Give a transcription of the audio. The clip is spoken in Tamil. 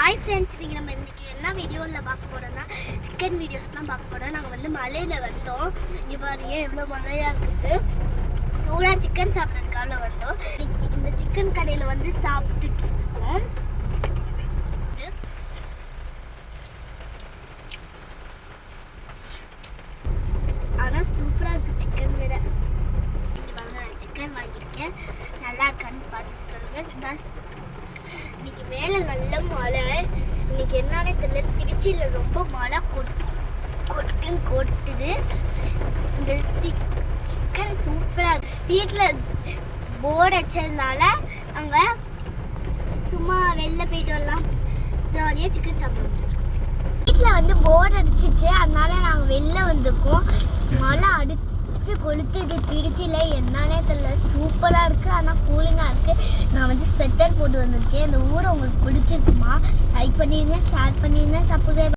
ஹாய் ஃப்ரெண்ட்ஸ், நீங்கள் நம்ம இன்றைக்கி என்ன வீடியோவில் பார்க்க போகிறோன்னா சிக்கன் வீடியோஸ் தான் பார்க்க போகிறோம். நாங்கள் வந்து மலையில் வந்தோம். இங்கே பாருங்க எவ்வளோ மழையாக இருக்குது. சூடாக சிக்கன் சாப்பிட்றதுக்காக வந்தோம். இன்னைக்கு இந்த சிக்கன் கடையில் வந்து சாப்பிட்டுட்டு இருக்கோம். ஆனால் சூப்பராக இருக்குது சிக்கன் விட. இங்கே பாருங்க, சிக்கன் வாங்கியிருக்கேன். நல்லா இருக்கான்னு பார்த்து சொல்லுங்கள். இன்னைக்கு மேலே நல்ல மழை. இன்னைக்கு என்னன்னே தெரியல, திருச்சியில் ரொம்ப மழை கொட்டுது. இந்த சிக்கன் சூப்பராக இருக்கு. வீட்டில் போர்டு வச்சதுனால அங்கே சும்மா வெளில போயிட்டு வரலாம், ஜாலியாக சிக்கன் சாப்பிடுவோம். வீட்டில் வந்து போர்டு அடிச்சிச்சு, அதனால நாங்கள் வெளில வந்திருக்கோம். மழை அடிச்சு கொளுத்துது திருச்சியில். என்னன்னே தெரியல, சூப்பராக இருக்குது. ஆனால் கூலிங்காக இருக்குது. நான் வந்து ஸ்வெட்டர் போட்டு வந்திருக்கேன். இந்த ஊரை உங்களுக்கு பிடிச்சிருக்குமா? லைக் பண்ணிடுங்க, ஷேர் பண்ணிடுங்க, சப்ஸ்கிரைப்